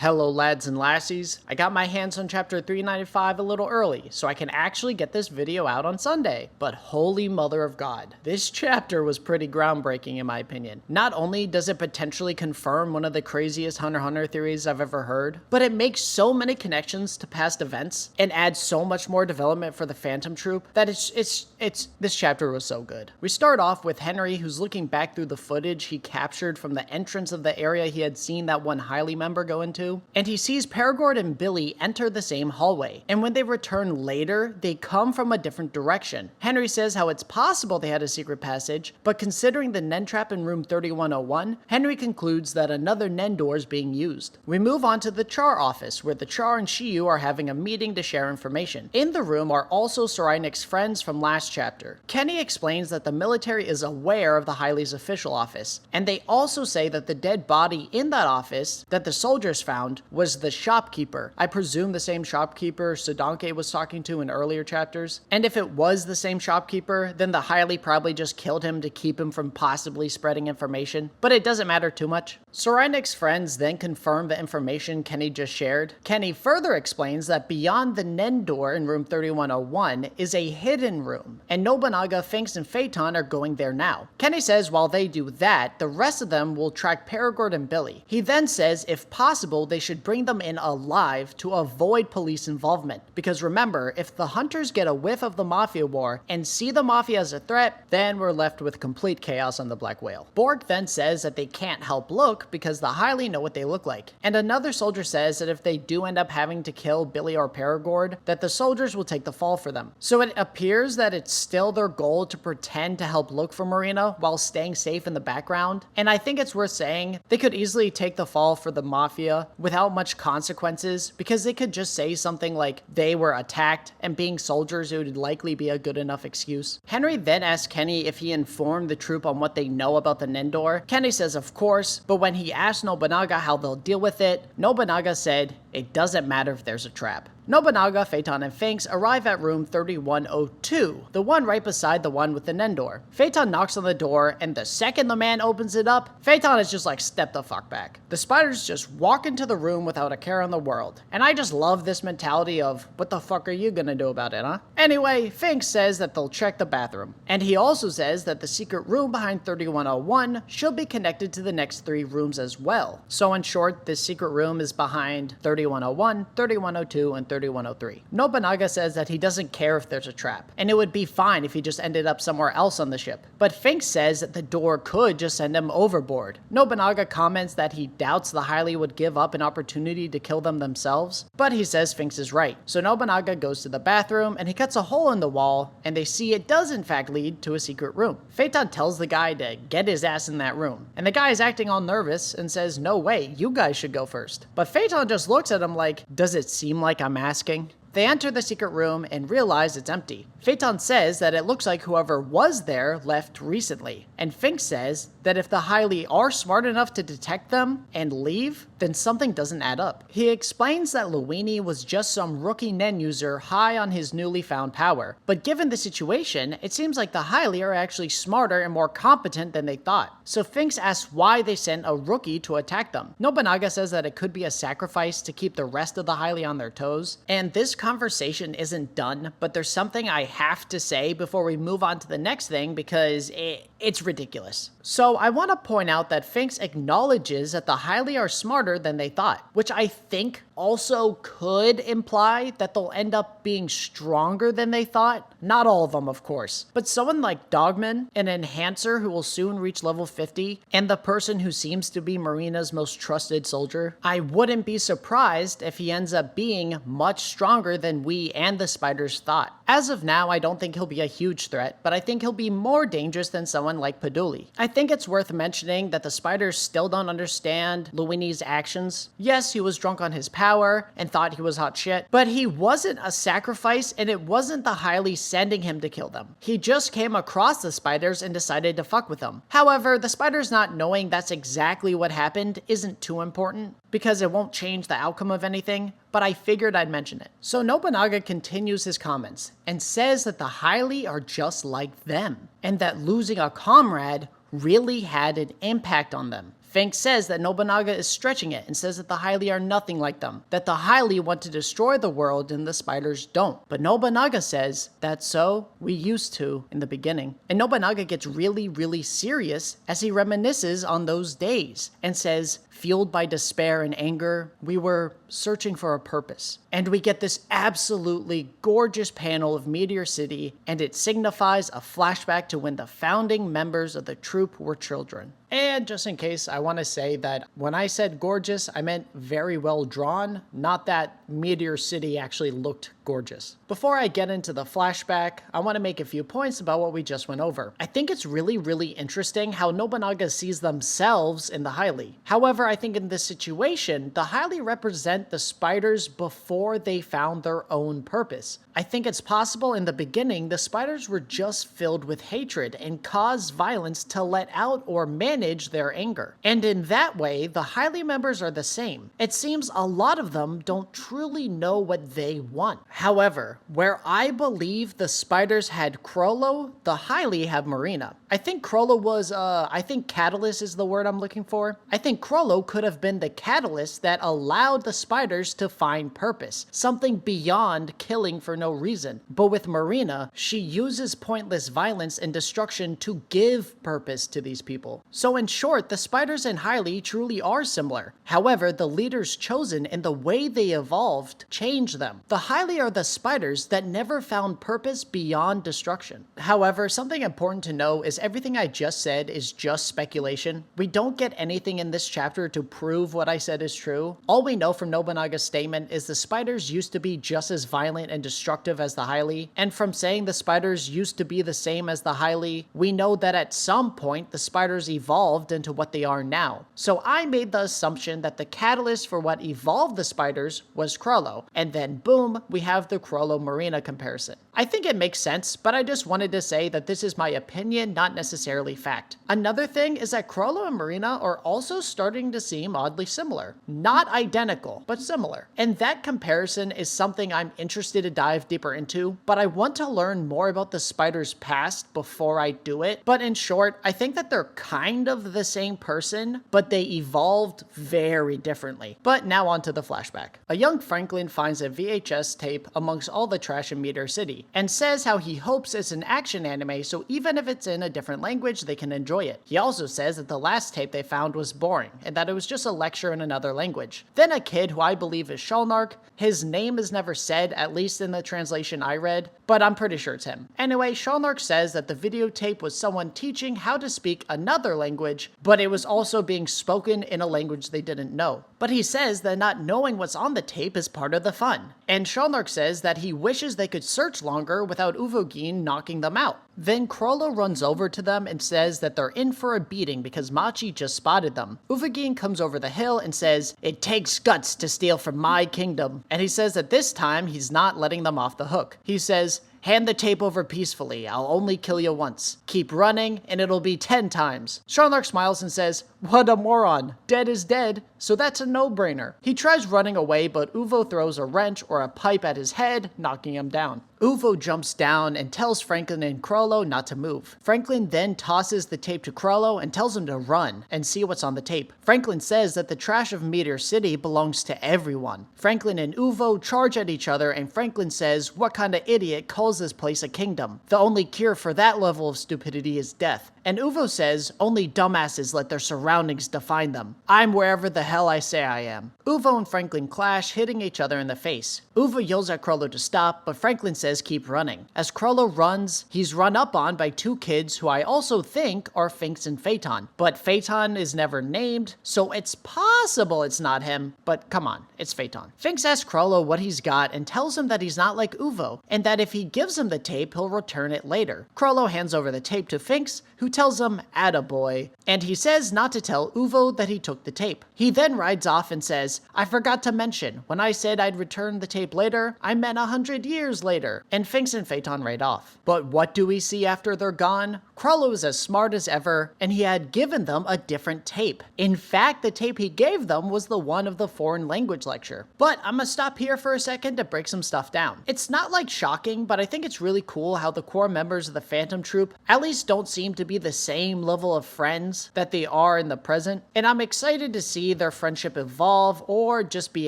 Hello lads and lassies, I got my hands on chapter 395 a little early, so I can actually get this video out on Sunday. But holy mother of God, this chapter was pretty groundbreaking in my opinion. Not only does it potentially confirm one of the craziest Hunter x Hunter theories I've ever heard, but it makes so many connections to past events and adds so much more development for the Phantom Troupe that this chapter was so good. We start off with Henry, who's looking back through the footage he captured from the entrance of the area he had seen that one Highly member go into. And he sees Paragord and Billy enter the same hallway, and when they return later, they come from a different direction. Henry says how it's possible they had a secret passage, but considering the Nen trap in room 3101, Henry concludes that another Nen door is being used. We move on to the Char office, where the Char and Shiyu are having a meeting to share information. In the room are also Sorainik's friends from last chapter. Kenny explains that the military is aware of the Highly's official office, and they also say that the dead body in that office that the soldiers found was the shopkeeper. I presume the same shopkeeper Sudanke was talking to in earlier chapters. And if it was the same shopkeeper, then the Highly probably just killed him to keep him from possibly spreading information. But it doesn't matter too much. Sorainik's friends then confirm the information Kenny just shared. Kenny further explains that beyond the Nen door in room 3101 is a hidden room, and Nobunaga, Finks, and Phaeton are going there now. Kenny says while they do that, the rest of them will track Paragord and Billy. He then says if possible, they should bring them in alive to avoid police involvement. Because remember, if the hunters get a whiff of the Mafia war and see the Mafia as a threat, then we're left with complete chaos on the Black Whale. Borg then says that they can't help look because the Highly know what they look like. And another soldier says that if they do end up having to kill Billy or Paragord, that the soldiers will take the fall for them. So it appears that it's still their goal to pretend to help look for Marina while staying safe in the background. And I think it's worth saying they could easily take the fall for the Mafia without much consequences, because they could just say something like they were attacked, and being soldiers it would likely be a good enough excuse. Henry then asks Kenny if he informed the troop on what they know about the Nen door. Kenny says of course, but when he asked Nobunaga how they'll deal with it, Nobunaga said it doesn't matter if there's a trap. Nobunaga, Phaeton, and Finks arrive at room 3102, the one right beside the one with the Nen door. Phaeton knocks on the door, and the second the man opens it up, Phaeton is just like, step the fuck back. The spiders just walk into the room without a care in the world. And I just love this mentality of, what the fuck are you gonna do about it, huh? Anyway, Finks says that they'll check the bathroom. And he also says that the secret room behind 3101 should be connected to the next 3 rooms as well. So in short, this secret room is behind 3101, 3102, and 3103. Nobunaga says that he doesn't care if there's a trap, and it would be fine if he just ended up somewhere else on the ship. But Finks says that the door could just send him overboard. Nobunaga comments that he doubts the Highly would give up an opportunity to kill them themselves, but he says Finks is right. So Nobunaga goes to the bathroom, and he cuts a hole in the wall, and they see it does in fact lead to a secret room. Phaeton tells the guy to get his ass in that room, and the guy is acting all nervous and says, no way, you guys should go first. But Phaeton just looks at him like, does it seem like I'm asking? They enter the secret room and realize it's empty. Phaeton says that it looks like whoever was there left recently, and Finks says that if the Highly are smart enough to detect them and leave, then something doesn't add up. He explains that Luini was just some rookie Nen user high on his newly found power, but given the situation, it seems like the Highly are actually smarter and more competent than they thought. So Finks asks why they sent a rookie to attack them. Nobunaga says that it could be a sacrifice to keep the rest of the Highly on their toes, and this conversation isn't done, but there's something I have to say before we move on to the next thing because it's ridiculous. So I want to point out that Finks acknowledges that the Highly are smarter than they thought, which I think also could imply that they'll end up being stronger than they thought. Not all of them, of course, but someone like Dogman, an enhancer who will soon reach level 50, and the person who seems to be Marina's most trusted soldier, I wouldn't be surprised if he ends up being much stronger than we and the spiders thought. As of now, I don't think he'll be a huge threat, but I think he'll be more dangerous than someone like Paduli. I think it's worth mentioning that the spiders still don't understand Luini's actions. Yes, he was drunk on his power and thought he was hot shit, but he wasn't a sacrifice, and it wasn't the Highly sending him to kill them. He just came across the spiders and decided to fuck with them. However, the spiders not knowing that's exactly what happened isn't too important, because it won't change the outcome of anything, but I figured I'd mention it. So Nobunaga continues his comments and says that the Highly are just like them, and that losing a comrade really had an impact on them. Finks says that Nobunaga is stretching it and says that the Hylia are nothing like them, that the Hylia want to destroy the world and the spiders don't. But Nobunaga says, that's so, we used to in the beginning. And Nobunaga gets really serious as he reminisces on those days and says, fueled by despair and anger, we were searching for a purpose. And we get this absolutely gorgeous panel of Meteor City, and it signifies a flashback to when the founding members of the troupe were children. And just in case, I want to say that when I said gorgeous, I meant very well drawn, not that Meteor City actually looked gorgeous. Before I get into the flashback, I want to make a few points about what we just went over. I think it's really interesting how Nobunaga sees themselves in the Hylia. However, I think in this situation, the Hylia represent the spiders before they found their own purpose. I think it's possible in the beginning, the spiders were just filled with hatred and caused violence to let out or manage their anger. And in that way, the Hylia members are the same. It seems a lot of them don't truly know what they want. However, where I believe the spiders had Crollo, the Hylia have Marina. I think Crollo was, I think catalyst is the word I'm looking for. I think Crollo could have been the catalyst that allowed the spiders to find purpose, something beyond killing for no reason. But with Marina, she uses pointless violence and destruction to give purpose to these people. So in short, the spiders and Hylia truly are similar. However, the leaders chosen and the way they evolved changed them. The Hylia are the spiders that never found purpose beyond destruction. However, something important to know is everything I just said is just speculation. We don't get anything in this chapter to prove what I said is true. All we know from Nobunaga's statement is the spiders used to be just as violent and destructive as the Hylia, and from saying the spiders used to be the same as the Hylia, we know that at some point the spiders evolved into what they are now. So I made the assumption that the catalyst for what evolved the spiders was Crollo, and then boom, we have the Crollo-Marina comparison. I think it makes sense, but I just wanted to say that this is my opinion, not necessarily fact. Another thing is that Crollo and Marina are also starting to seem oddly similar. Not identical, but similar. And that comparison is something I'm interested to dive deeper into, but I want to learn more about the spiders' past before I do it. But in short, I think that they're kind of the same person, but they evolved very differently. But now on to the flashback. A young Franklin finds a VHS tape amongst all the trash in Meteor City, and says how he hopes it's an action anime, so even if it's in a different language, they can enjoy it. He also says that the last tape they found was boring, and that it was just a lecture in another language. Then a kid who I believe is Shalnark, his name is never said, at least in the translation I read, but I'm pretty sure it's him. Anyway, Shalnark says that the videotape was someone teaching how to speak another language, but it was also being spoken in a language they didn't know. But he says that not knowing what's on the tape is part of the fun. And Shalnark says that he wishes they could search longer without Uvogin knocking them out. Then Crollo runs over to them and says that they're in for a beating because Machi just spotted them. Uvogin comes over the hill and says, "It takes guts to steal from my kingdom." And he says that this time he's not letting them off the hook. He says, "Hand the tape over peacefully. I'll only kill you once. Keep running and it'll be 10 times. Shalnark smiles and says, "What a moron. Dead is dead, so that's a no-brainer." He tries running away, but Uvo throws a wrench or a pipe at his head, knocking him down. Uvo jumps down and tells Franklin and Crollo not to move. Franklin then tosses the tape to Crollo and tells him to run and see what's on the tape. Franklin says that the trash of Meteor City belongs to everyone. Franklin and Uvo charge at each other, and Franklin says, "What kind of idiot calls this place a kingdom? The only cure for that level of stupidity is death." And Uvo says, "Only dumbasses let their surroundings define them. I'm wherever the hell I say I am." Uvo and Franklin clash, hitting each other in the face. Uvo yells at Crollo to stop, but Franklin says keep running. As Crollo runs, he's run up on by two kids who I also think are Finks and Phaeton. But Phaeton is never named, so it's possible it's not him, but come on, it's Phaeton. Finks asks Crollo what he's got and tells him that he's not like Uvo, and that if he gives him the tape, he'll return it later. Crollo hands over the tape to Finks, who tells him, "Attaboy," and he says not to tell Uvo that he took the tape. He then rides off and says, "I forgot to mention, when I said I'd return the tape later, I meant 100 years later," and Finks and Phaeton ride off. But what do we see after they're gone? Chrollo is as smart as ever, and he had given them a different tape. In fact, the tape he gave them was the one of the foreign language lecture. But I'm gonna stop here for a second to break some stuff down. It's not like shocking, but I think it's really cool how the core members of the Phantom Troupe at least don't seem to be the same level of friends that they are in the present, and I'm excited to see their friendship evolve or just be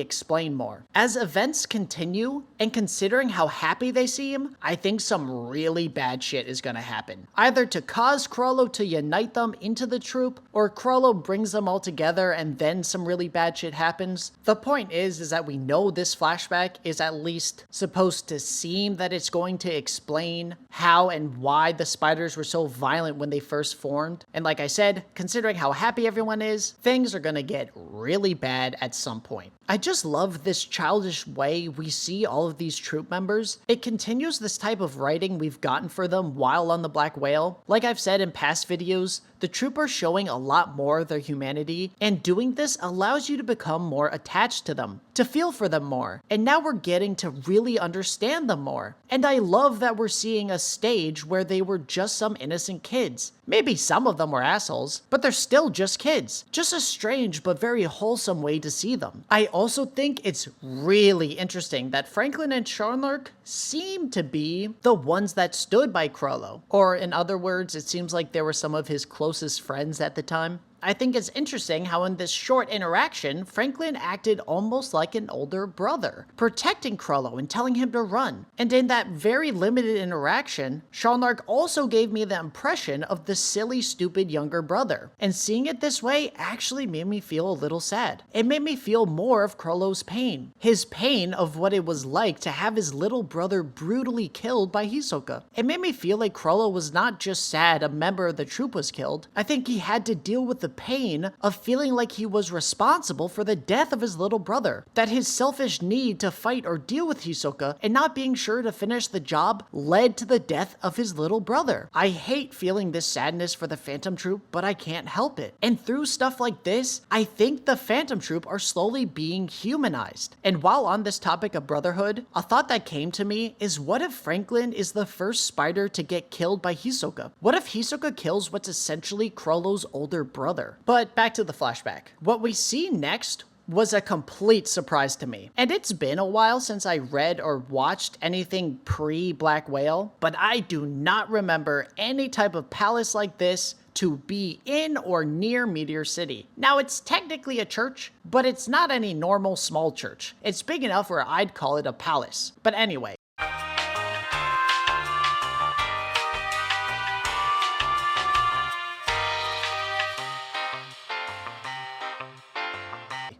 explained more. As events continue, and considering how happy they seem, I think some really bad shit is gonna happen. Either to cause Chrollo to unite them into the troupe, or Chrollo brings them all together and then some really bad shit happens. The point is that we know this flashback is at least supposed to seem that it's going to explain how and why the spiders were so violent when they first formed. And like I said, considering how happy everyone is, things are gonna get really bad at some point. I just love this childish way we see all of these troupe members. It continues this type of writing we've gotten for them while on the Black Whale. Like I've said in past videos, the troupe are showing a lot more of their humanity, and doing this allows you to become more attached to them, to feel for them more, and now we're getting to really understand them more. And I love that we're seeing a stage where they were just some innocent kids. Maybe some of them were assholes, but they're still just kids. Just a strange but very wholesome way to see them. I also think it's really interesting that Franklin and Sharnlark seem to be the ones that stood by Chrollo. Or in other words, it seems like they were some of his closest friends at the time. I think it's interesting how in this short interaction, Franklin acted almost like an older brother, protecting Chrollo and telling him to run. And in that very limited interaction, Sharnlark also gave me the impression of the silly, stupid younger brother. And seeing it this way actually made me feel a little sad. It made me feel more of Chrollo's pain. His pain of what it was like to have his little brother brutally killed by Hisoka. It made me feel like Chrollo was not just sad a member of the troupe was killed. I think he had to deal with the pain of feeling like he was responsible for the death of his little brother, that his selfish need to fight or deal with Hisoka and not being sure to finish the job led to the death of his little brother. I hate feeling this sadness for the Phantom Troupe, but I can't help it. And through stuff like this, I think the Phantom Troupe are slowly being humanized. And while on this topic of brotherhood, a thought that came to me is, what if Franklin is the first spider to get killed by Hisoka? What if Hisoka kills what's essentially Chrollo's older brother? But back to the flashback. What we see next was a complete surprise to me. And it's been a while since I read or watched anything pre-Black Whale, but I do not remember any type of palace like this to be in or near Meteor City. Now, it's technically a church, but it's not any normal small church. It's big enough where I'd call it a palace. But anyway.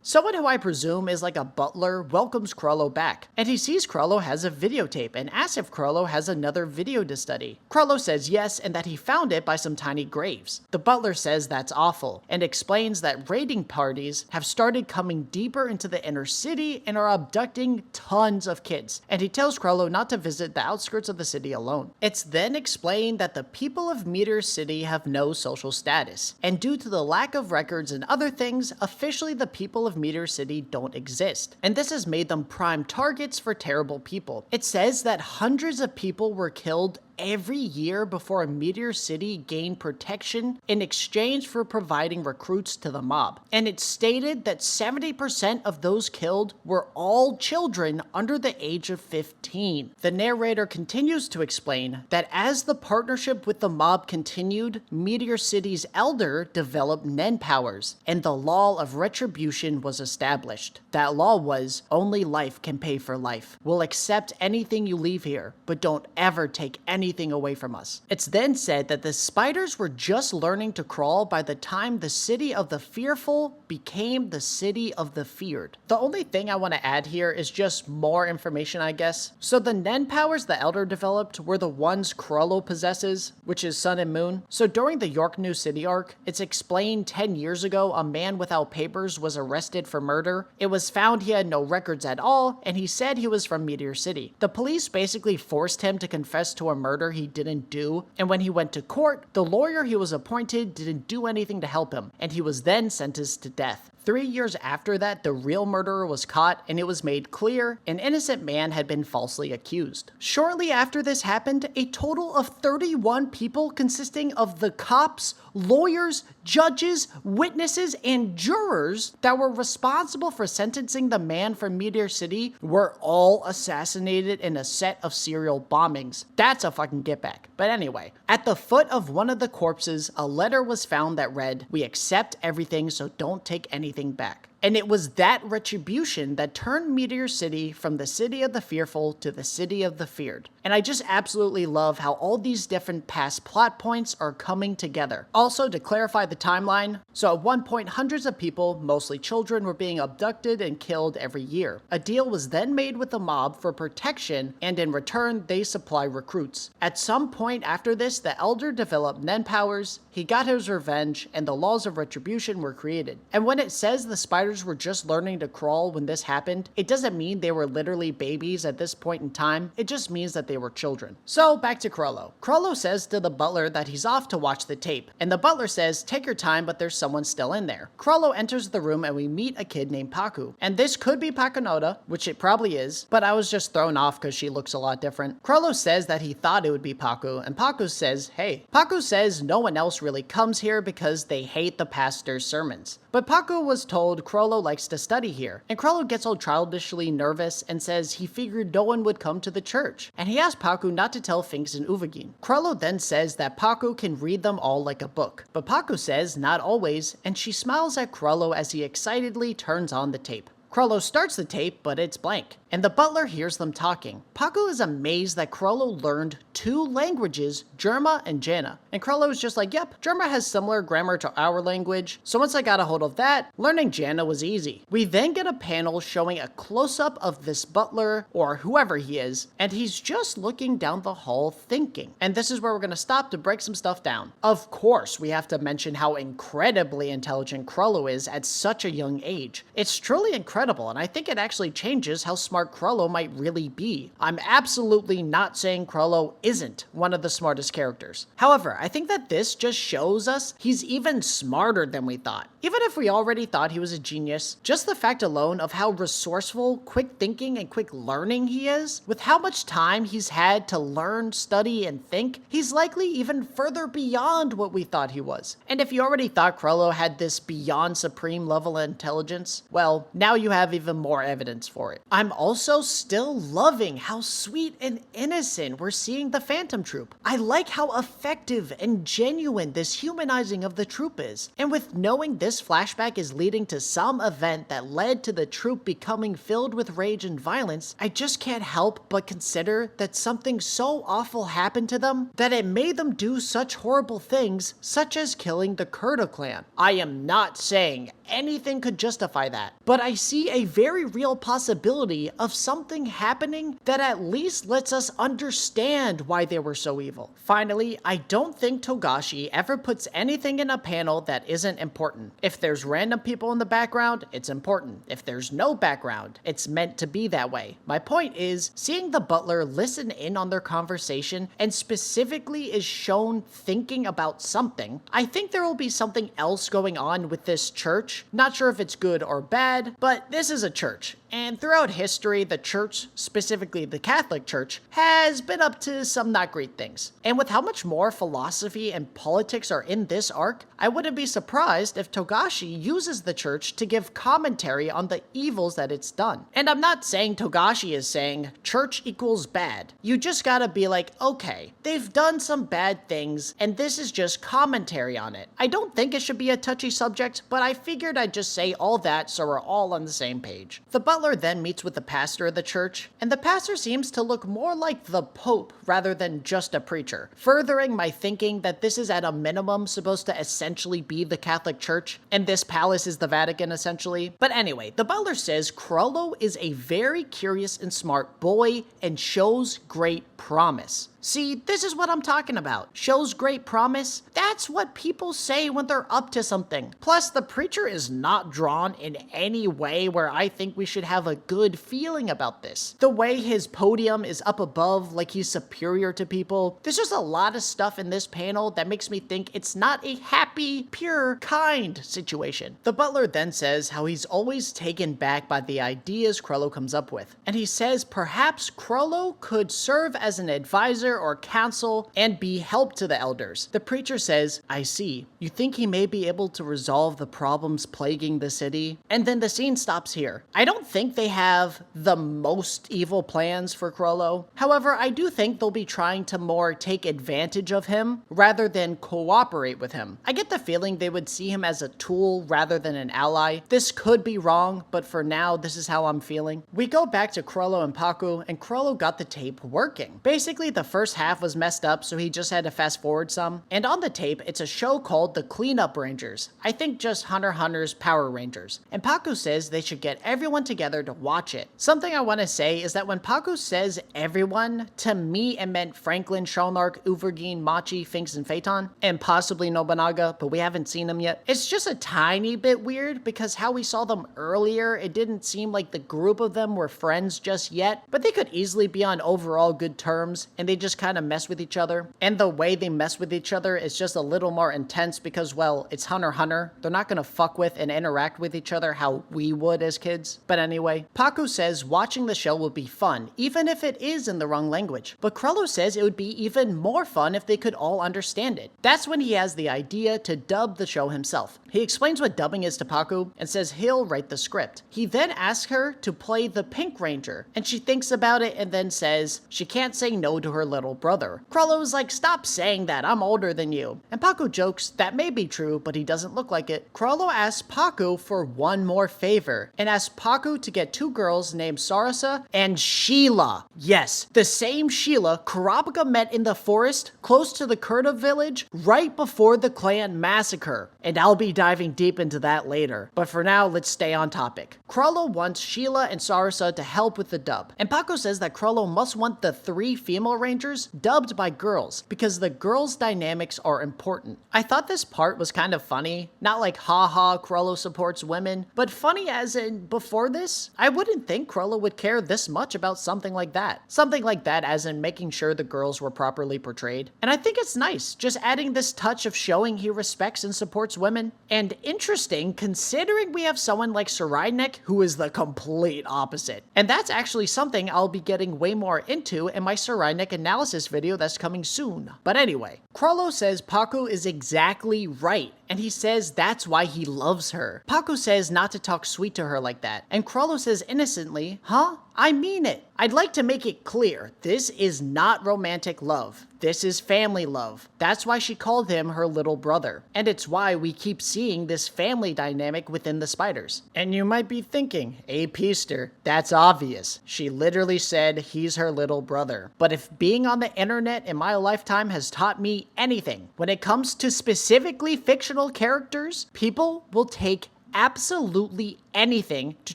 Someone who I presume is like a butler welcomes Chrollo back, and he sees Chrollo has a videotape and asks if Chrollo has another video to study. Chrollo says yes, and that he found it by some tiny graves. The butler says that's awful, and explains that raiding parties have started coming deeper into the inner city and are abducting tons of kids, and he tells Chrollo not to visit the outskirts of the city alone. It's then explained that the people of Meteor City have no social status, and due to the lack of records and other things, officially the people of Meteor City don't exist, and this has made them prime targets for terrible people. It says that hundreds of people were killed every year before Meteor City gained protection in exchange for providing recruits to the mob. And it's stated that 70% of those killed were all children under the age of 15. The narrator continues to explain that as the partnership with the mob continued, Meteor City's elder developed Nen powers, and the law of retribution was established. That law was, only life can pay for life. We'll accept anything you leave here, but don't ever take anything away from us. It's then said that the spiders were just learning to crawl by the time the city of the fearful became the city of the feared. The only thing I want to add here is just more information, I guess. So the Nen powers the Elder developed were the ones Chrollo possesses, which is Sun and Moon. So during the York New City arc, it's explained 10 years ago a man without papers was arrested for murder. It was found he had no records at all, and he said he was from Meteor City. The police basically forced him to confess to a murder he didn't do, and when he went to court, the lawyer he was appointed didn't do anything to help him, and he was then sentenced to death. 3 years after that, the real murderer was caught and it was made clear an innocent man had been falsely accused. Shortly after this happened, a total of 31 people consisting of the cops, lawyers, judges, witnesses, and jurors that were responsible for sentencing the man from Meteor City were all assassinated in a set of serial bombings. That's a fucking get back. But anyway, at the foot of one of the corpses, a letter was found that read, "We accept everything, so don't take anything back." And it was that retribution that turned Meteor City from the city of the fearful to the city of the feared. And I just absolutely love how all these different past plot points are coming together. Also, to clarify the timeline, so at one point hundreds of people, mostly children, were being abducted and killed every year. A deal was then made with the mob for protection, and in return they supply recruits. At some point after this, the Elder developed Nen powers, he got his revenge, and the laws of retribution were created. And when it says the spiders were just learning to crawl when this happened, it doesn't mean they were literally babies at this point in time, it just means that they were children. So back to Chrollo. Chrollo says to the butler that he's off to watch the tape, and the butler says, "Take your time, but there's someone still in there." Chrollo enters the room and we meet a kid named Paku. And this could be Pakunoda, which it probably is, but I was just thrown off because she looks a lot different. Chrollo says that he thought it would be Paku, and Paku says, "Hey." Paku says no one else really comes here because they hate the pastor's sermons. But Paku was told Chrollo likes to study here, and Chrollo gets all childishly nervous and says he figured no one would come to the church, and he asks Paku not to tell Finks and Uvagin. Chrollo then says that Paku can read them all like a book, but Paku says not always, and she smiles at Chrollo as he excitedly turns on the tape. Chrollo starts the tape, but it's blank, and the butler hears them talking. Paku is amazed that Chrollo learned 2 languages, Germa and Jana, and Chrollo is just like, yep, Germa has similar grammar to our language, so once I got a hold of that, learning Jana was easy. We then get a panel showing a close-up of this butler, or whoever he is, and he's just looking down the hall thinking. And this is where we're going to stop to break some stuff down. Of course, we have to mention how incredibly intelligent Chrollo is at such a young age. It's truly incredible, and I think it actually changes how smart Chrollo might really be. I'm absolutely not saying Chrollo isn't one of the smartest characters. However, I think that this just shows us he's even smarter than we thought. Even if we already thought he was a genius, just the fact alone of how resourceful, quick thinking, and quick learning he is, with how much time he's had to learn, study, and think, he's likely even further beyond what we thought he was. And if you already thought Chrollo had this beyond supreme level of intelligence, well, now you have even more evidence for it. I'm also still loving how sweet and innocent we're seeing the Phantom Troupe. I like how effective and genuine this humanizing of the troupe is. And with knowing this flashback is leading to some event that led to the troupe becoming filled with rage and violence, I just can't help but consider that something so awful happened to them that it made them do such horrible things, such as killing the Kurta clan. I am not saying anything could justify that, but I see a very real possibility of something happening that at least lets us understand why they were so evil. Finally, I don't think Togashi ever puts anything in a panel that isn't important. If there's random people in the background, it's important. If there's no background, it's meant to be that way. My point is, seeing the butler listen in on their conversation and specifically is shown thinking about something, I think there will be something else going on with this church. Not sure if it's good or bad, but this is a church. And throughout history, the church, specifically the Catholic Church, has been up to some not great things. And with how much more philosophy and politics are in this arc, I wouldn't be surprised if Togashi uses the church to give commentary on the evils that it's done. And I'm not saying Togashi is saying church equals bad. You just gotta be like, okay, they've done some bad things, and this is just commentary on it. I don't think it should be a touchy subject, but I figured I'd just say all that so we're all on the same page. The butler then meets with the pastor of the church, and the pastor seems to look more like the Pope rather than just a preacher, furthering my thinking that this is at a minimum supposed to essentially be the Catholic Church, and this palace is the Vatican essentially. But anyway, the butler says Chrollo is a very curious and smart boy and shows great promise. See, this is what I'm talking about. Shows great promise. That's what people say when they're up to something. Plus, the preacher is not drawn in any way where I think we should have a good feeling about this. The way his podium is up above like he's superior to people. There's just a lot of stuff in this panel that makes me think it's not a happy, pure, kind situation. The butler then says how he's always taken back by the ideas Chrollo comes up with. And he says perhaps Chrollo could serve as an advisor or counsel and be help to the elders. The preacher says, I see. You think he may be able to resolve the problems plaguing the city? And then the scene stops here. I don't think they have the most evil plans for Chrollo. However, I do think they'll be trying to more take advantage of him rather than cooperate with him. I get the feeling they would see him as a tool rather than an ally. This could be wrong, but for now, this is how I'm feeling. We go back to Chrollo and Paku, and Chrollo got the tape working. Basically, the first half was messed up, so he just had to fast forward some. And on the tape, it's a show called The Cleanup Rangers. I think just Hunter x Hunter's Power Rangers. And Paku says they should get everyone together to watch it. Something I want to say is that when Paku says everyone, to me it meant Franklin, Shonark, Uvergine, Machi, Finks, and Phaeton, and possibly Nobunaga, but we haven't seen them yet. It's just a tiny bit weird because how we saw them earlier, it didn't seem like the group of them were friends just yet, but they could easily be on overall good terms, and they just kind of mess with each other. And the way they mess with each other is just a little more intense because, well, it's Hunter x Hunter. They're not gonna fuck with and interact with each other how we would as kids. But anyway, Paku says watching the show will be fun, even if it is in the wrong language. But Chrollo says it would be even more fun if they could all understand it. That's when he has the idea to dub the show himself. He explains what dubbing is to Paku and says he'll write the script. He then asks her to play the Pink Ranger, and she thinks about it and then says she can't say no to her little brother. Chrollo is like, stop saying that, I'm older than you. And Paku jokes that may be true, but he doesn't look like it. Chrollo asks Paku for one more favor and asks Paku to get two girls named Sarasa and Sheila. Yes, the same Sheila Kurapika met in the forest close to the Kurta village right before the clan massacre. And I'll be diving deep into that later. But for now, let's stay on topic. Chrollo wants Sheila and Sarasa to help with the dub. And Paku says that Chrollo must want the 3 female rangers dubbed by girls because the girls' dynamics are important. I thought this part was kind of funny. Not like haha Chrollo supports women, but funny as in before this, I wouldn't think Chrollo would care this much about something like that. Something like that as in making sure the girls were properly portrayed. And I think it's nice, just adding this touch of showing he respects and supports women. And interesting considering we have someone like Sarainek who is the complete opposite. And that's actually something I'll be getting way more into in my Sarainek analysis video that's coming soon. But anyway, Chrollo says Paku is exactly right, and he says that's why he loves her. Paku says not to talk sweet to her like that, and Chrollo says innocently, huh? I mean it. I'd like to make it clear, this is not romantic love. This is family love. That's why she called him her little brother. And it's why we keep seeing this family dynamic within the spiders. And you might be thinking, hey Peaster, that's obvious. She literally said he's her little brother. But if being on the internet in my lifetime has taught me anything, when it comes to specifically fictional characters, people will take absolutely anything to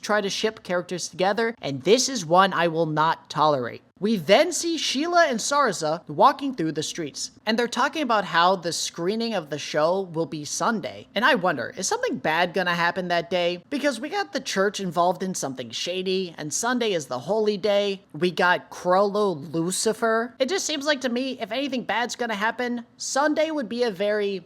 try to ship characters together, and this is one I will not tolerate. We then see Sheila and Sarasa walking through the streets, and they're talking about how the screening of the show will be Sunday. And I wonder, is something bad gonna happen that day? Because we got the church involved in something shady, and Sunday is the holy day. We got Chrollo Lucifer. It just seems like to me, if anything bad's gonna happen, Sunday would be a very,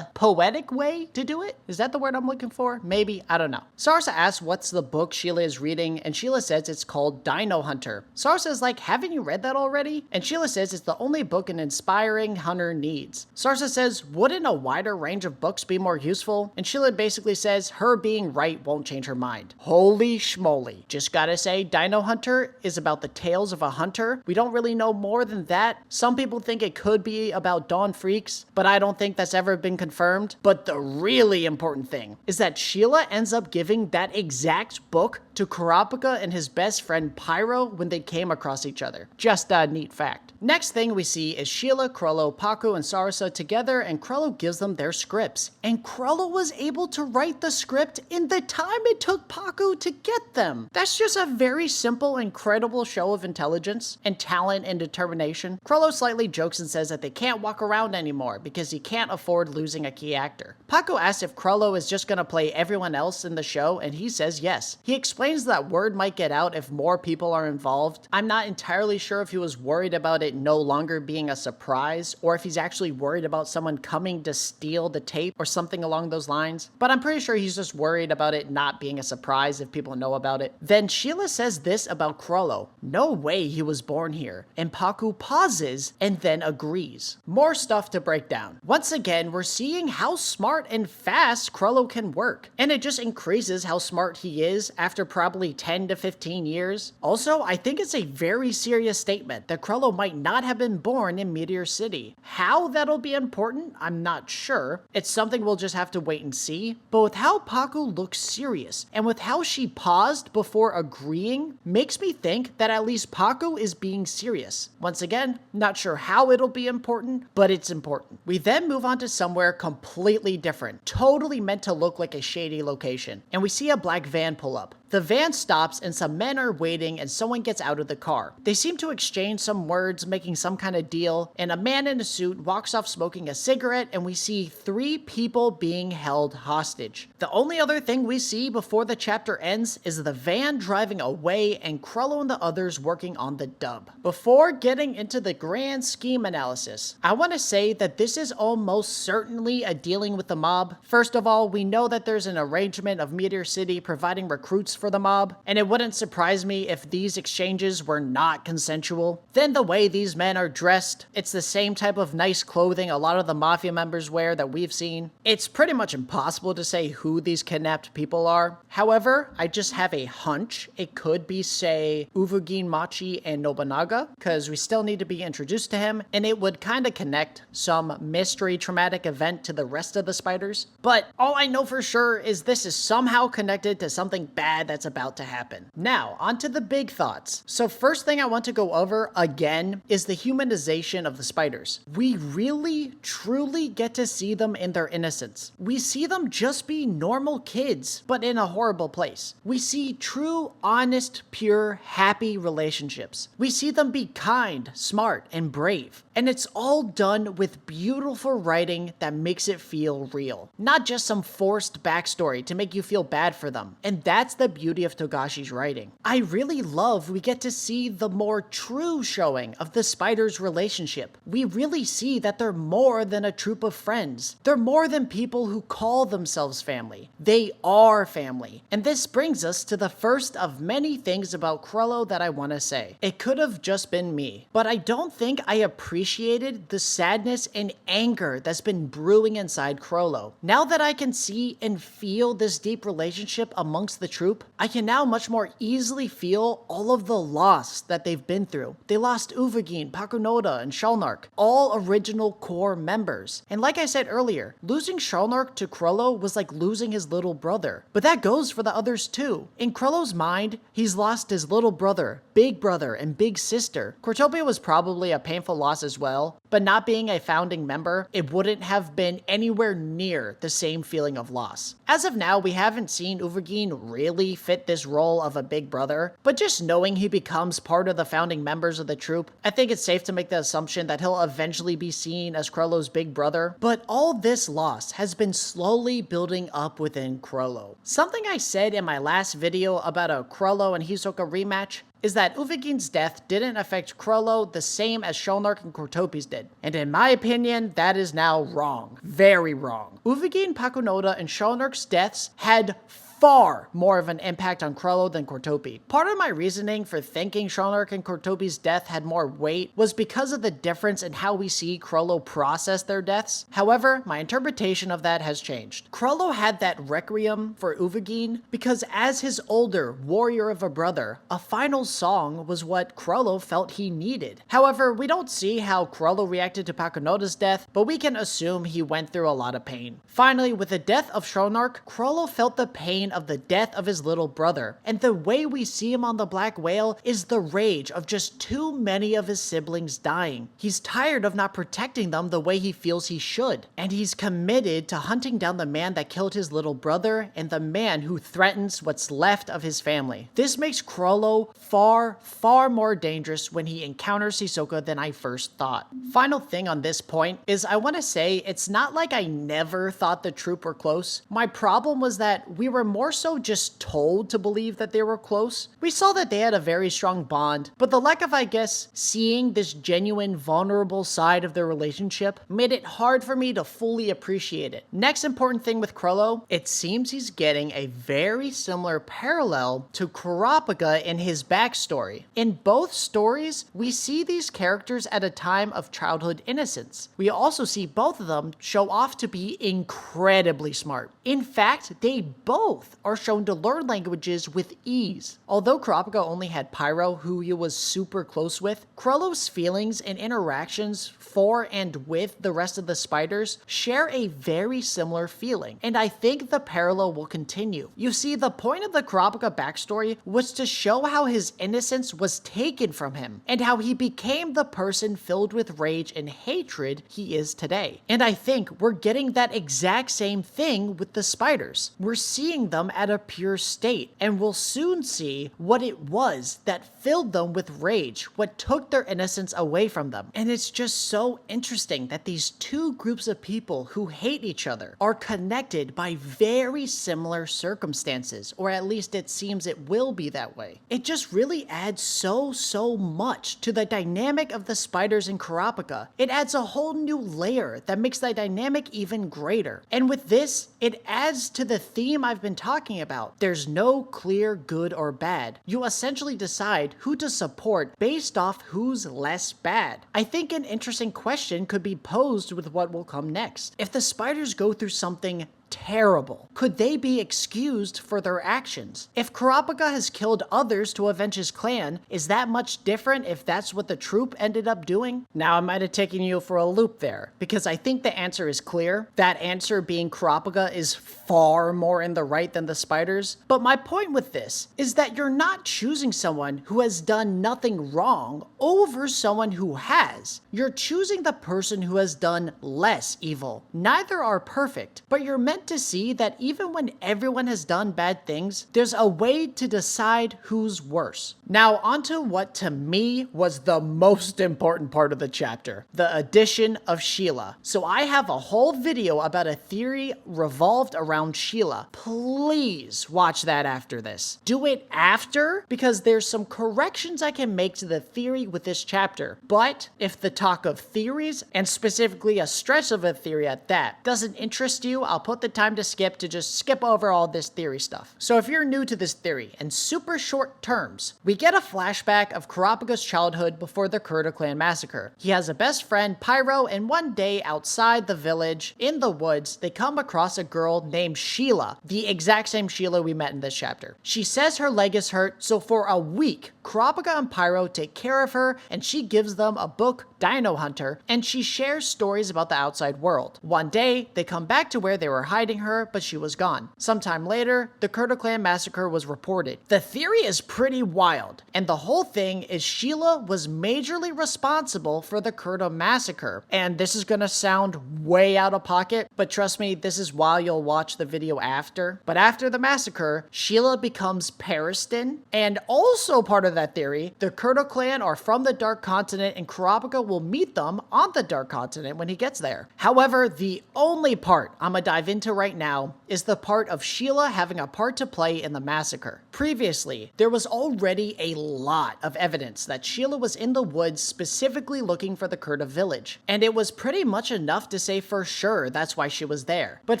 poetic way to do it. Is that the word I'm looking for? Maybe, I don't know. Sarasa asks what's the book Sheila is reading, and Sheila says it's called Dino Hunter. Sarasa is like, haven't you read that already? And Sheila says it's the only book an inspiring hunter needs. Sarsa says, wouldn't a wider range of books be more useful? And Sheila basically says her being right won't change her mind. Holy schmoly. Just gotta say, Dino Hunter is about the tales of a hunter. We don't really know more than that. Some people think it could be about Dawn Freaks, but I don't think that's ever been confirmed. But the really important thing is that Sheila ends up giving that exact book to Kurapika and his best friend Pyro when they came across each each other. Just a neat fact. Next thing we see is Sheila, Chrollo, Paku, and Sarasa together, and Chrollo gives them their scripts. And Chrollo was able to write the script in the time it took Paku to get them. That's just a very simple, incredible show of intelligence and talent and determination. Chrollo slightly jokes and says that they can't walk around anymore because he can't afford losing a key actor. Paku asks if Chrollo is just gonna play everyone else in the show, and he says yes. He explains that word might get out if more people are involved. I'm not entirely sure if he was worried about it no longer being a surprise, or if he's actually worried about someone coming to steal the tape or something along those lines, but I'm pretty sure he's just worried about it not being a surprise if people know about it. Then Sheila says this about Chrollo: no way he was born here, and Paku pauses and then agrees. More stuff to break down. Once again, we're seeing how smart and fast Chrollo can work, and it just increases how smart he is after probably 10 to 15 years. Also, I think it's a very serious statement that Chrollo might not have been born in Meteor City. How that'll be important, I'm not sure. It's something we'll just have to wait and see. But with how Paku looks serious, and with how she paused before agreeing, makes me think that at least Paku is being serious. Once again, not sure how it'll be important, but it's important. We then move on to somewhere completely different, totally meant to look like a shady location, and we see a black van pull up. The van stops and some men are waiting and someone gets out of the car. They seem to exchange some words, making some kind of deal, and a man in a suit walks off smoking a cigarette, and we see 3 people being held hostage. The only other thing we see before the chapter ends is the van driving away and Chrollo and the others working on the dub. Before getting into the grand scheme analysis, I want to say that this is almost certainly a dealing with the mob. First of all, we know that there's an arrangement of Meteor City providing recruits for the mob, and it wouldn't surprise me if these exchanges were not consensual. Then the way these men are dressed, it's the same type of nice clothing a lot of the mafia members wear that we've seen. It's pretty much impossible to say who these kidnapped people are. However, I just have a hunch it could be, say, Uvugin Machi and Nobunaga, because we still need to be introduced to him, and it would kind of connect some mystery traumatic event to the rest of the spiders. But all I know for sure is this is somehow connected to something bad that's about to happen. Now, onto the big thoughts. So first thing I want to go over again is the humanization of the spiders. We really, truly get to see them in their innocence. We see them just be normal kids, but in a horrible place. We see true, honest, pure, happy relationships. We see them be kind, smart, and brave. And it's all done with beautiful writing that makes it feel real. Not just some forced backstory to make you feel bad for them. And that's the beauty of Togashi's writing. I really love we get to see the more true showing of the spiders' relationship. We really see that they're more than a troop of friends. They're more than people who call themselves family. They are family. And this brings us to the first of many things about Chrollo that I want to say. It could have just been me, but I don't think I appreciated the sadness and anger that's been brewing inside Chrollo. Now that I can see and feel this deep relationship amongst the troop, I can now much more easily feel all of the loss that they've been through. They lost Uvugin, Pakunoda, and Shalnark, all original core members. And like I said earlier, losing Shalnark to Chrollo was like losing his little brother. But that goes for the others too. In Chrollo's mind, he's lost his little brother, and big sister. Cortopia was probably a painful loss as well, but not being a founding member, it wouldn't have been anywhere near the same feeling of loss. As of now, we haven't seen Uvugin really fit this role of a big brother, but just knowing he becomes part of the founding members of the troop, I think it's safe to make the assumption that he'll eventually be seen as Chrollo's big brother. But all this loss has been slowly building up within Chrollo. Something I said in my last video about a Chrollo and Hisoka rematch is that Uvugin's death didn't affect Chrollo the same as Shalnark and Cortopi's did. And in my opinion, that is now wrong. Very wrong. Uvugin, Pakunoda, and Shalnark's deaths had far more of an impact on Chrollo than Cortopi. Part of my reasoning for thinking Shalnark and Cortopi's death had more weight was because of the difference in how we see Chrollo process their deaths. However, my interpretation of that has changed. Chrollo had that requiem for Uvugin because as his older warrior of a brother, a final song was what Chrollo felt he needed. However, we don't see how Chrollo reacted to Pakunoda's death, but we can assume he went through a lot of pain. Finally, with the death of Shalnark, Chrollo felt the pain of the death of his little brother. And the way we see him on the Black Whale is the rage of just too many of his siblings dying. He's tired of not protecting them the way he feels he should. And he's committed to hunting down the man that killed his little brother and the man who threatens what's left of his family. This makes Chrollo far, far more dangerous when he encounters Hisoka than I first thought. Final thing on this point is I want to say it's not like I never thought the troupe were close. My problem was that we were more so just told to believe that they were close. We saw that they had a very strong bond, but the lack of, I guess, seeing this genuine, vulnerable side of their relationship made it hard for me to fully appreciate it. Next important thing with Chrollo, it seems he's getting a very similar parallel to Kurapika in his backstory. In both stories, we see these characters at a time of childhood innocence. We also see both of them show off to be incredibly smart. In fact, they both are shown to learn languages with ease. Although Kurapika only had Pyro, who he was super close with, Chrollo's feelings and interactions for and with the rest of the spiders share a very similar feeling, and I think the parallel will continue. You see, the point of the Kurapika backstory was to show how his innocence was taken from him, and how he became the person filled with rage and hatred he is today. And I think we're getting that exact same thing with the spiders. We're seeing them at a pure state, and we'll soon see what it was that filled them with rage, what took their innocence away from them. And it's just so interesting that these two groups of people who hate each other are connected by very similar circumstances, or at least it seems it will be that way. It just really adds so much to the dynamic of the spiders in Kurapika. It adds a whole new layer that makes the dynamic even greater. And with this, it adds to the theme I've been talking about. There's no clear good or bad. You essentially decide who to support based off who's less bad. I think an interesting question could be posed with what will come next. If the spiders go through something terrible, could they be excused for their actions? If Kurapika has killed others to avenge his clan, is that much different if that's what the troupe ended up doing? Now, I might have taken you for a loop there, because I think the answer is clear. That answer being Kurapika is far more in the right than the spiders. But my point with this is that you're not choosing someone who has done nothing wrong over someone who has. You're choosing the person who has done less evil. Neither are perfect, but you're meant to see that even when everyone has done bad things, there's a way to decide who's worse. Now, onto what to me was the most important part of the chapter, the addition of Sheila. So I have a whole video about a theory revolved around Sheila. Please watch that after this. Do it after, because there's some corrections I can make to the theory with this chapter. But if the talk of theories, and specifically a stretch of a theory at that, doesn't interest you, I'll put the time to skip to just skip over all this theory stuff. So if you're new to this theory, in super short terms, we get a flashback of Kurapika's childhood before the Kurta clan massacre. He has a best friend, Pyro, and one day outside the village, in the woods, they come across a girl named Sheila, the exact same Sheila we met in this chapter. She says her leg is hurt, so for a week, Kurapika and Pyro take care of her, and she gives them a book, Dino Hunter, and she shares stories about the outside world. One day, they come back to where they were hiding her, but she was gone. Sometime later, the Kurta clan massacre was reported. The theory is pretty wild, and the whole thing is Sheila was majorly responsible for the Kurta massacre. And this is gonna sound way out of pocket, but trust me, this is why you'll watch the video after. But after the massacre, Sheila becomes Pariston, and also part of that theory, the Kurta clan are from the Dark Continent, and Kurapika will meet them on the Dark Continent when he gets there. However, the only part I'm gonna dive into right now is the part of Sheila having a part to play in the massacre. Previously, there was already a lot of evidence that Sheila was in the woods specifically looking for the Kurta village, and it was pretty much enough to say for sure that's why she was there. But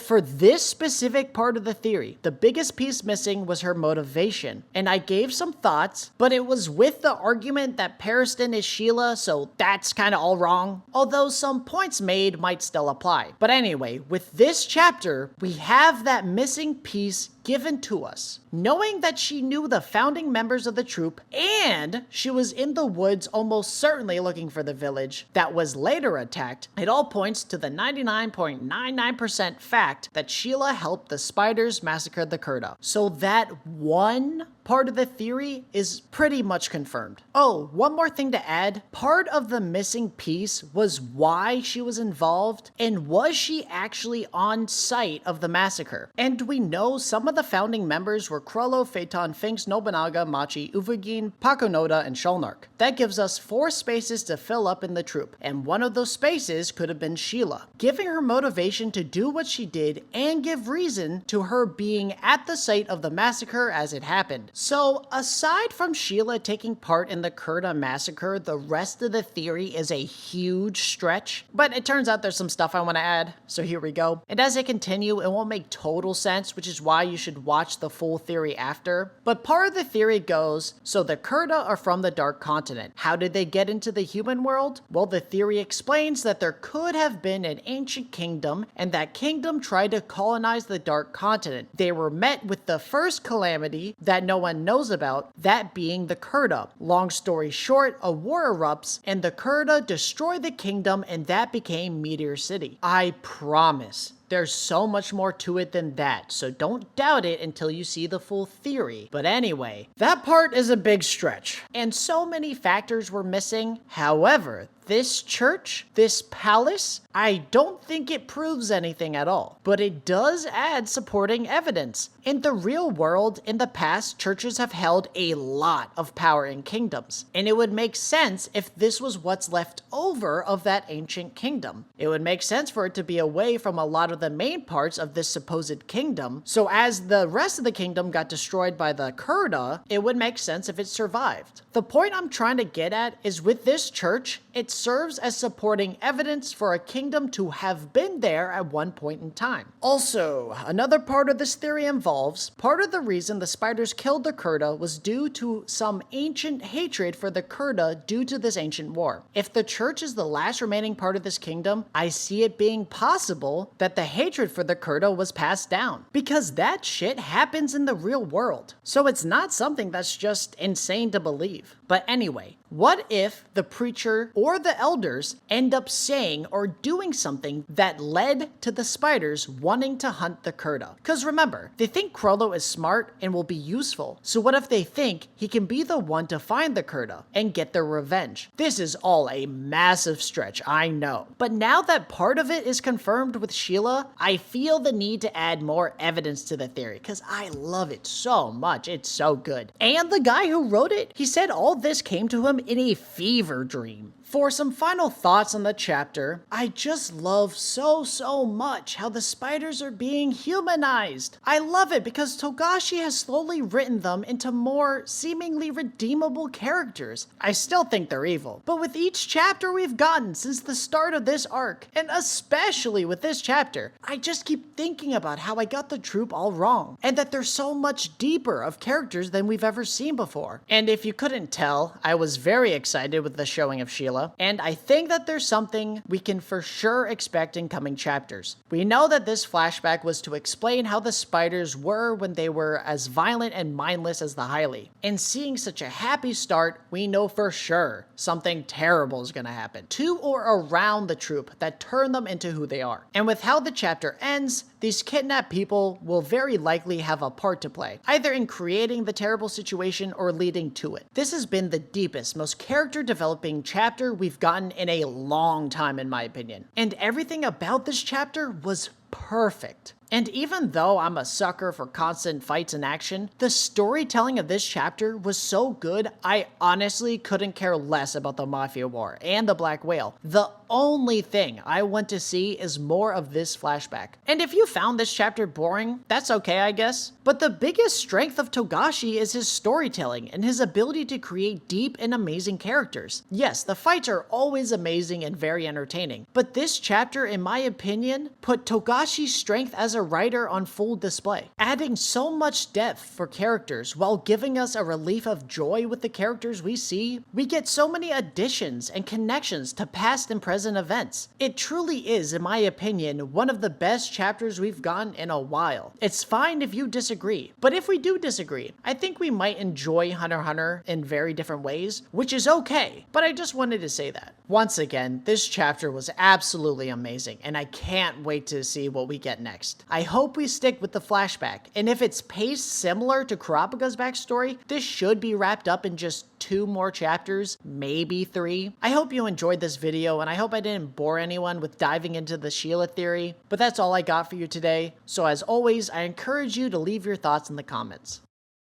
for this specific part of the theory, the biggest piece missing was her motivation, and I gave some thoughts, but it was with the argument that Pariston is Sheila, so that's kind of all wrong, although some points made might still apply. But anyway, with this chapter, we have that missing piece given to us. Knowing that she knew the founding members of the troupe and she was in the woods almost certainly looking for the village that was later attacked, it all points to the 99.99% fact that Sheila helped the spiders massacre the Kurta. So that one part of the theory is pretty much confirmed. Oh, one more thing to add. Part of the missing piece was why she was involved, and was she actually on site of the massacre? And we know some of the founding members were Krollo, Phaeton, Finks, Nobunaga, Machi, Uvagin, Pakonoda, and Shulnark. That gives us 4 spaces to fill up in the troupe, and one of those spaces could have been Sheila, giving her motivation to do what she did and give reason to her being at the site of the massacre as it happened. So, aside from Sheila taking part in the Kurta massacre, the rest of the theory is a huge stretch. But it turns out there's some stuff I want to add, so here we go. And as I continue, it won't make total sense, which is why you should watch the full theory after. But part of the theory goes, so the Kurta are from the Dark Continent. How did they get into the human world? Well, the theory explains that there could have been an ancient kingdom, and that kingdom tried to colonize the Dark Continent. They were met with the first calamity that no one knows about, that being the Kurta. Long story short, a war erupts and the Kurta destroy the kingdom, and that became Meteor City. I promise. There's so much more to it than that, so don't doubt it until you see the full theory. But anyway, that part is a big stretch, and so many factors were missing. However, this church, this palace, I don't think it proves anything at all, but it does add supporting evidence. In the real world, in the past, churches have held a lot of power in kingdoms, and it would make sense if this was what's left over of that ancient kingdom. It would make sense for it to be away from a lot of the main parts of this supposed kingdom, so as the rest of the kingdom got destroyed by the Kurta, it would make sense if it survived. The point I'm trying to get at is with this church, it serves as supporting evidence for a kingdom to have been there at one point in time. Also, another part of this theory involves part of the reason the spiders killed the Kurta was due to some ancient hatred for the Kurta due to this ancient war. If the church is the last remaining part of this kingdom, I see it being possible that the hatred for the Kurta was passed down, because that shit happens in the real world. So it's not something that's just insane to believe. But anyway, what if the preacher or the elders end up saying or doing something that led to the spiders wanting to hunt the Kurta? Because remember, they think Krollo is smart and will be useful. So what if they think he can be the one to find the Kurta and get their revenge? This is all a massive stretch, I know. But now that part of it is confirmed with Sheila, I feel the need to add more evidence to the theory because I love it so much. It's so good. And the guy who wrote it, he said all this came to him in a fever dream. For some final thoughts on the chapter, I just love so much how the spiders are being humanized. I love it because Togashi has slowly written them into more seemingly redeemable characters. I still think they're evil, but with each chapter we've gotten since the start of this arc, and especially with this chapter, I just keep thinking about how I got the troupe all wrong, and that they're so much deeper of characters than we've ever seen before. And if you couldn't tell, I was very excited with the showing of Sheila. And I think that there's something we can for sure expect in coming chapters. We know that this flashback was to explain how the spiders were when they were as violent and mindless as the Hyli. And seeing such a happy start, we know for sure something terrible is going to happen to or around the troupe that turn them into who they are. And with how the chapter ends, these kidnapped people will very likely have a part to play, either in creating the terrible situation or leading to it. This has been the deepest, most character developing chapter we've gotten in a long time, in my opinion. And everything about this chapter was perfect. And even though I'm a sucker for constant fights and action, the storytelling of this chapter was so good, I honestly couldn't care less about the Mafia War and the Black Whale. The only thing I want to see is more of this flashback. And if you found this chapter boring, that's okay, I guess. But the biggest strength of Togashi is his storytelling and his ability to create deep and amazing characters. Yes, the fights are always amazing and very entertaining, but this chapter, in my opinion, put Togashi's strength as a writer on full display, adding so much depth for characters while giving us a relief of joy with the characters we see. We get so many additions and connections to past and present present events. It truly is, in my opinion, one of the best chapters we've gotten in a while. It's fine if you disagree, but if we do disagree, I think we might enjoy Hunter x Hunter in very different ways, which is okay, but I just wanted to say that. Once again, this chapter was absolutely amazing, and I can't wait to see what we get next. I hope we stick with the flashback, and if it's paced similar to Kurapika's backstory, this should be wrapped up in just 2 more chapters, maybe 3. I hope you enjoyed this video, and I hope I didn't bore anyone with diving into the Sheila theory, but that's all I got for you today. So as always, I encourage you to leave your thoughts in the comments.